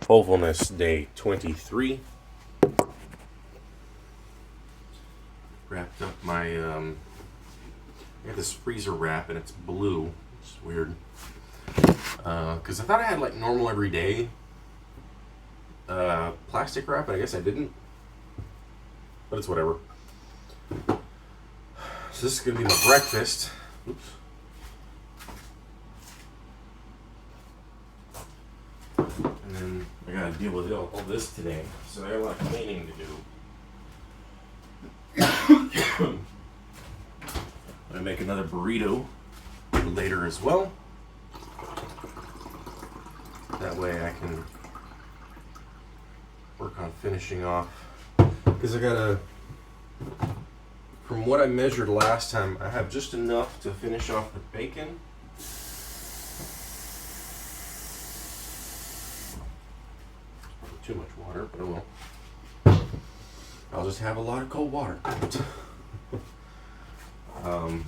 Hopefulness Day 23. Wrapped up my, I got this freezer wrap and it's blue. It's weird. Because I thought I had like normal everyday plastic wrap, but I guess I didn't. But it's whatever. So this is going to be my breakfast. Oops. And then I got to deal with all this today. So I got a lot of cleaning to do. I'm going to make another burrito later as well. That way I can work on finishing off. Because I got to, from what I measured last time, I have just enough to finish off the bacon. Too much water, but oh well. I'll just have a lot of cold water. I don't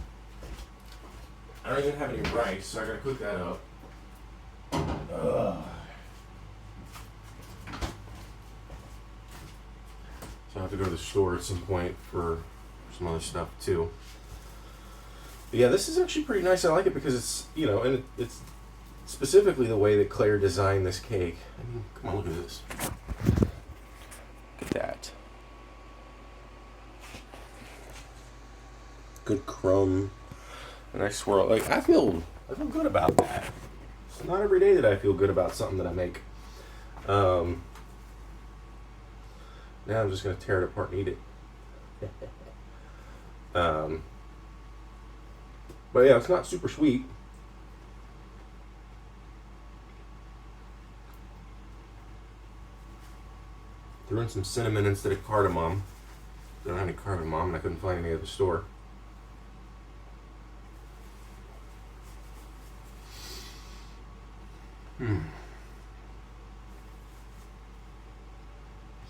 even have any rice, so I gotta cook that up. So I have to go to the store at some point for some other stuff too. But yeah, this is actually pretty nice. I like it because it's, you know, and it's specifically the way that Claire designed this cake. I mean, come on, look at this. Look at that. Good crumb. A nice swirl. Like, I feel good about that. It's not every day that I feel good about something that I make. Now I'm just going to tear it apart and eat it. But yeah, it's not super sweet. Threw in some cinnamon instead of cardamom. Don't have any cardamom and I couldn't find any at the store.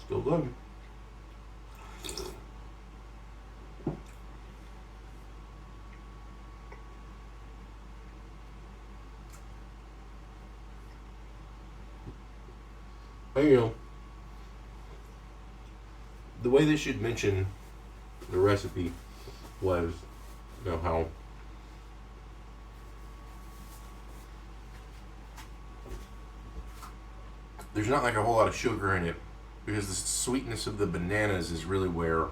Still good. You know, the way they should mention the recipe was, you know, how there's not like a whole lot of sugar in it because the sweetness of the bananas is really where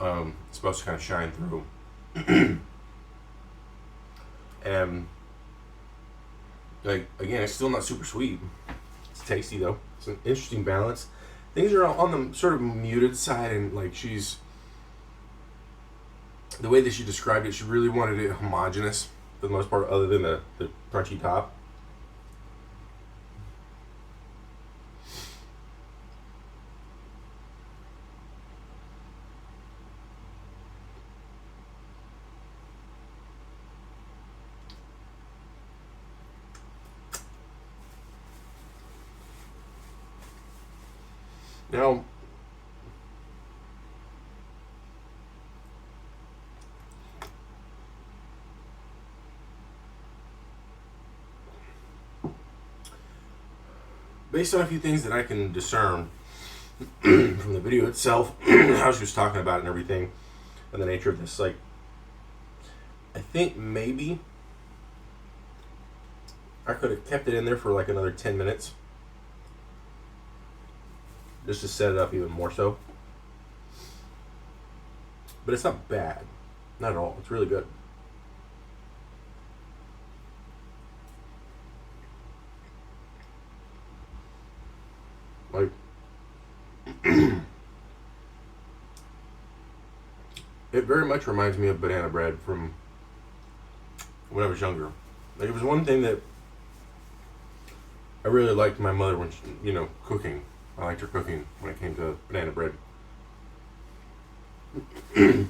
it's supposed to kind of shine through. And like, again, it's still not super sweet. It's tasty though. It's an interesting balance. Things are on the sort of muted side, and like the way that she described it, she really wanted it homogeneous for the most part, other than the crunchy top. Now, based on a few things that I can discern from the video itself, how she was talking about it and everything, and the nature of this, like, I think maybe I could have kept it in there for like another 10 minutes. Just to set it up even more so. But it's not bad. Not at all. It's really good. Like, it very much reminds me of banana bread from when I was younger. Like, it was one thing that I really liked my mother when she, you know, cooking. I liked her cooking when it came to banana bread. You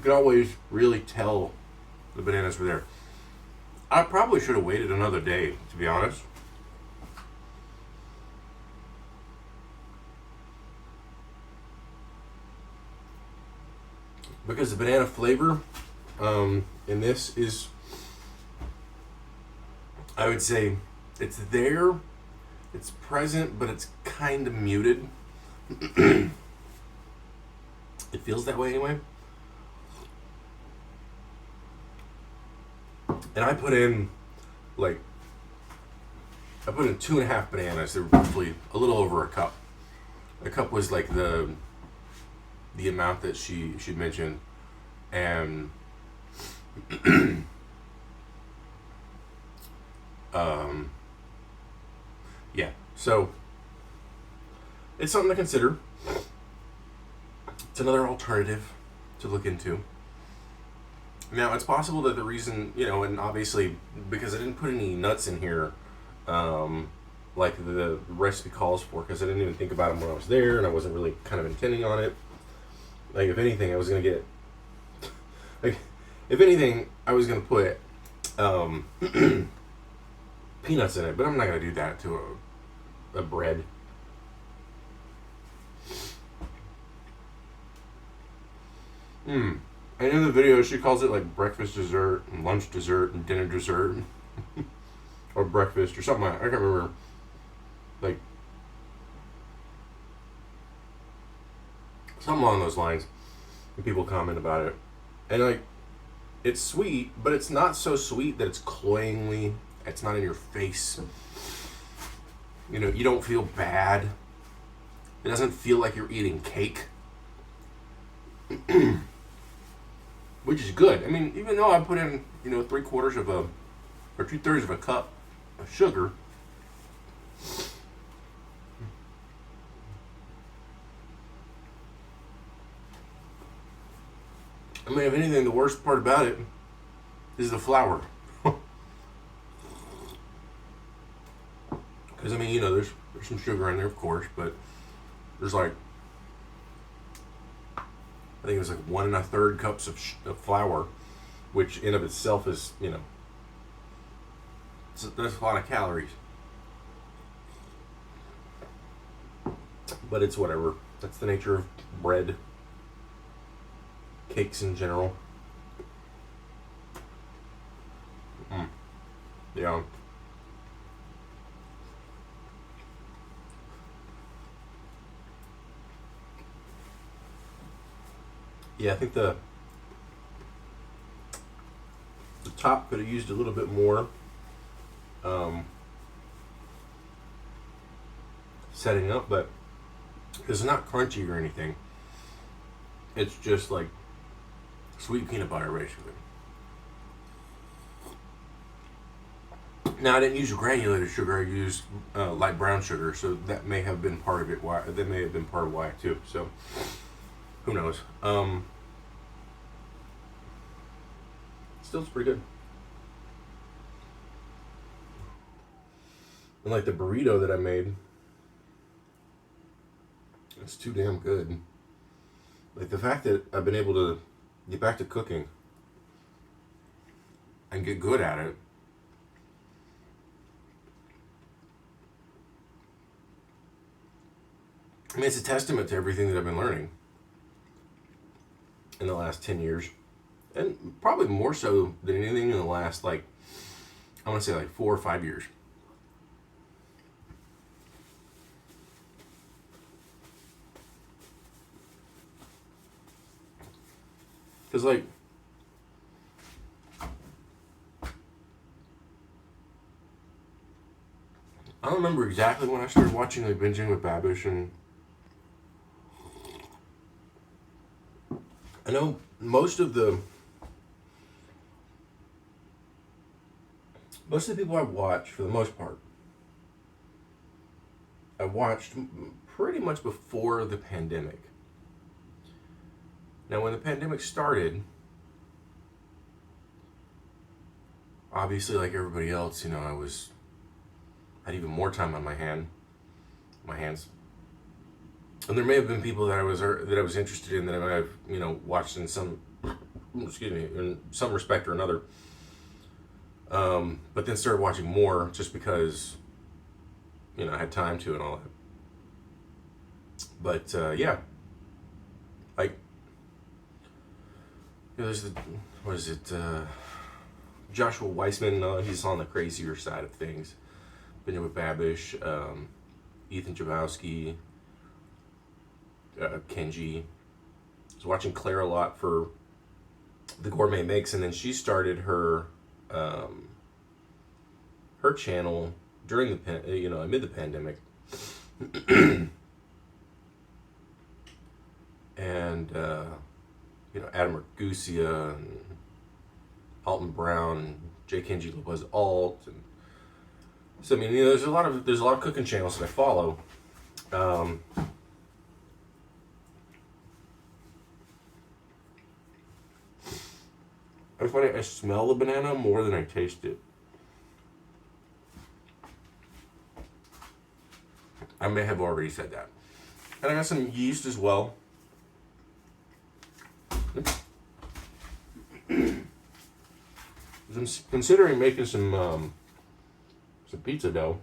could always really tell the bananas were there. I probably should have waited another day, to be honest. Because the banana flavor in this is, I would say, it's there, It's present, but it's kind of muted. It feels that way anyway. And I put in like 2.5 bananas. They were roughly a little over a cup. A cup was like the amount that she mentioned, and yeah. So it's something to consider. It's another alternative to look into. Now, it's possible that the reason, and obviously, because I didn't put any nuts in here, like the recipe calls for, because I didn't even think about them when I was there, and I wasn't really kind of intending on it. Like, if anything, I was going to get, like, if anything, I was going to put peanuts in it, but I'm not going to do that to a bread. And in the video, she calls it like breakfast dessert, and lunch dessert, and dinner dessert, or breakfast, or something like that. I can't remember. Like, something along those lines. And people comment about it. And like, it's sweet, but it's not so sweet that it's cloyingly, it's not in your face. You don't feel bad. It doesn't feel like you're eating cake. Which is good. I mean, even though I put in, 3/4 of or 2/3 of a cup of sugar, I mean, if anything, the worst part about it is the flour. Because, I mean, there's some sugar in there, of course, but there's like, I think it was like 1 1/3 cups of flour, which in of itself is, there's a lot of calories. But it's whatever. That's the nature of bread, cakes in general. Yeah. Yeah, I think the top could have used a little bit more setting up, but it's not crunchy or anything. It's just like sweet peanut butter, basically. Now, I didn't use granulated sugar. I used light brown sugar, so that may have been part of it. That may have been part of why too. So who knows? Still, it's pretty good. And like the burrito that I made, it's too damn good. Like the fact that I've been able to get back to cooking and get good at it. I mean, it's a testament to everything that I've been learning in the last 10 years. And probably more so than anything in the last, I want to say 4 or 5 years. Because, I don't remember exactly when I started watching, Binging with Babish, and I know most of the people I watch, for the most part, I watched pretty much before the pandemic. Now, when the pandemic started, obviously, like everybody else, I had even more time on my hands. And there may have been people that I was interested in that I might have, watched in some respect or another. But then started watching more just because, I had time to and all that. But yeah, there's Joshua Weissman. He's on the crazier side of things. been with Babish, Ethan Javowski, Kenji. I was watching Claire a lot for the Gourmet Mix, and then she started her her channel during the amid the pandemic, and Adam Ragusia and Alton Brown and J. Kenji Lopez Alt, and so I mean, there's a lot of cooking channels that I follow. I find I smell the banana more than I taste it. I may have already said that. And I got some yeast as well. I'm considering making some pizza dough.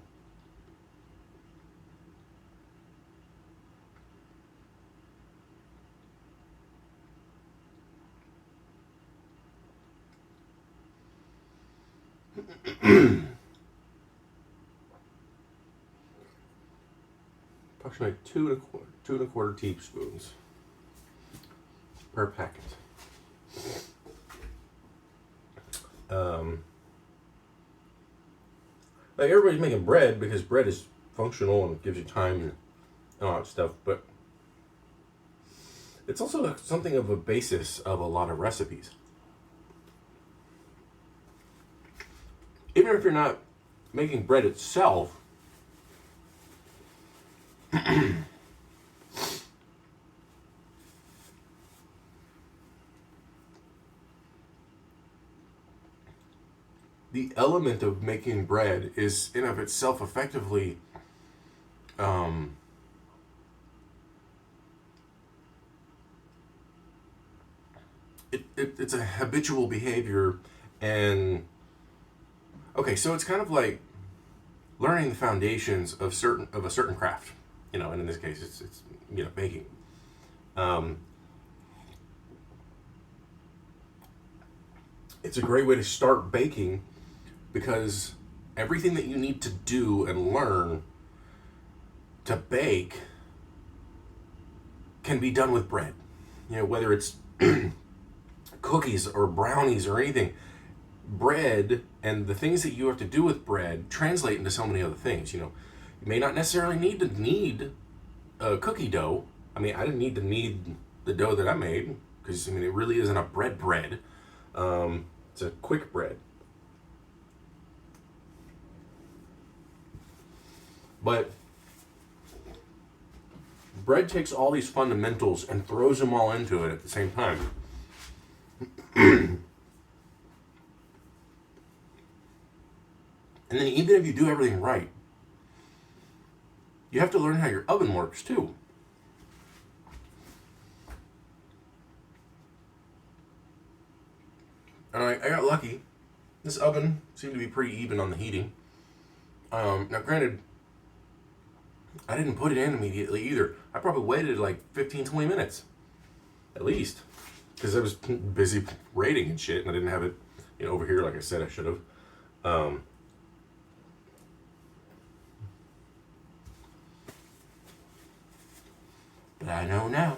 Approximately two and a quarter teaspoons per packet. Like everybody's making bread because bread is functional and gives you time and all that stuff, but it's also something of a basis of a lot of recipes. Even if you're not making bread itself, the element of making bread is in of itself effectively it's a habitual behavior. And okay, so it's kind of like learning the foundations of a certain craft, and in this case it's baking. It's a great way to start baking because everything that you need to do and learn to bake can be done with bread. Whether it's cookies or brownies or anything, bread and the things that you have to do with bread translate into so many other things. You may not necessarily need a cookie dough. I mean, I didn't need to knead the dough that I made because it really isn't a bread. It's a quick bread. But bread takes all these fundamentals and throws them all into it at the same time. And then even if you do everything right, you have to learn how your oven works too. And I got lucky. This oven seemed to be pretty even on the heating. Now granted, I didn't put it in immediately either. I probably waited like 15-20 minutes. At least. Because I was busy rating and shit, and I didn't have it over here like I said I should have. But I know now.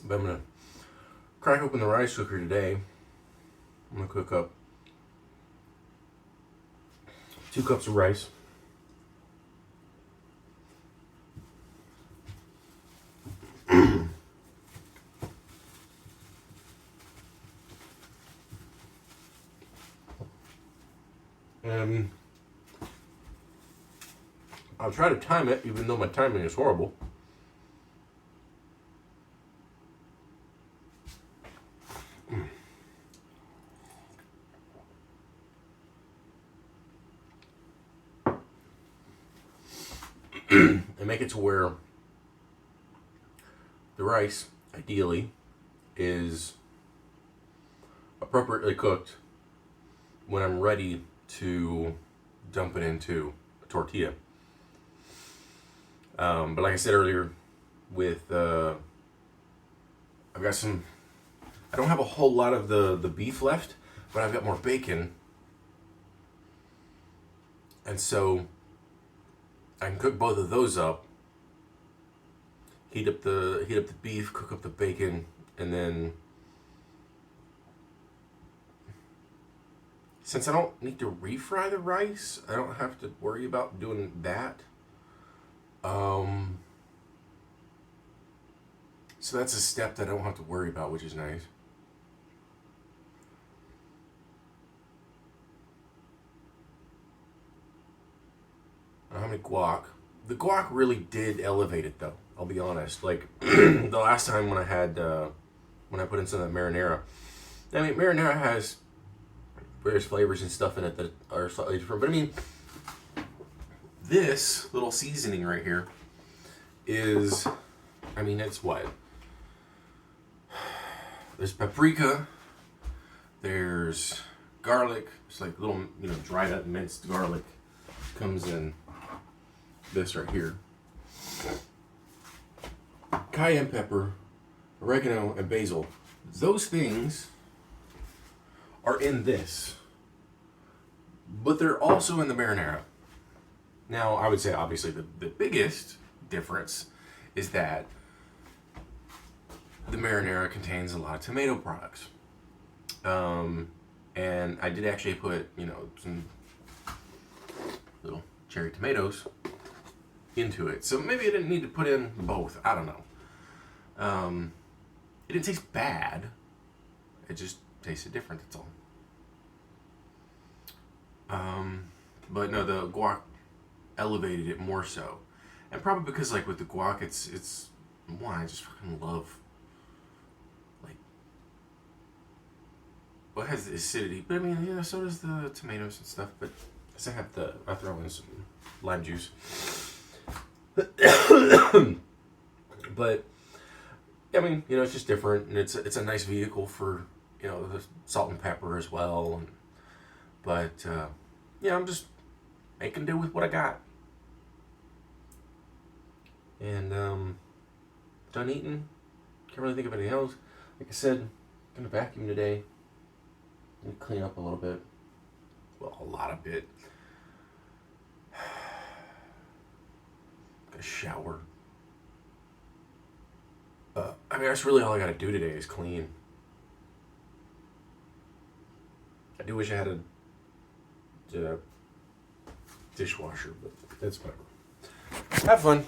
But I'm going to crack open the rice cooker today. I'm going to cook up 2 cups of rice. And I'll try to time it, even though my timing is horrible. And make it to where the rice, ideally, is appropriately cooked when I'm ready to dump it into a tortilla. But like I said earlier, with I've got some. I don't have a whole lot of the beef left, but I've got more bacon, and so I can cook both of those up. Heat up the beef, cook up the bacon, and then since I don't need to refry the rice, I don't have to worry about doing that. So that's a step that I don't have to worry about, which is nice. How many guac? The guac really did elevate it, though. I'll be honest. Like the last time when I had when I put in some of that marinara. I mean, marinara has various flavors and stuff in it that are slightly different. But I mean, this little seasoning right here is, I mean, it's what? There's paprika. There's garlic. It's like little, dried up minced garlic. Comes in this right here. Cayenne pepper, oregano, and basil. Those things are in this, but they're also in the marinara. Now, I would say obviously the biggest difference is that the marinara contains a lot of tomato products. And I did actually put, some little cherry tomatoes into it. So maybe I didn't need to put in both. I don't know. It didn't taste bad. It just tasted different, that's all. But no, the guac elevated it more so. And probably because, like, with the guac, it's one, I just fucking love, like, well, it has the acidity, but I mean, so does the tomatoes and stuff, but I throw in some lime juice. But, I mean, it's just different, and it's a nice vehicle for, the salt and pepper as well, but, I'm just making do with what I got. And, done eating. Can't really think of anything else. Like I said, I'm gonna vacuum today. And clean up a little bit. Well, a lot of bit. Gotta shower. I mean, that's really all I gotta do today is clean. I do wish I had a dishwasher, but that's whatever. Have fun.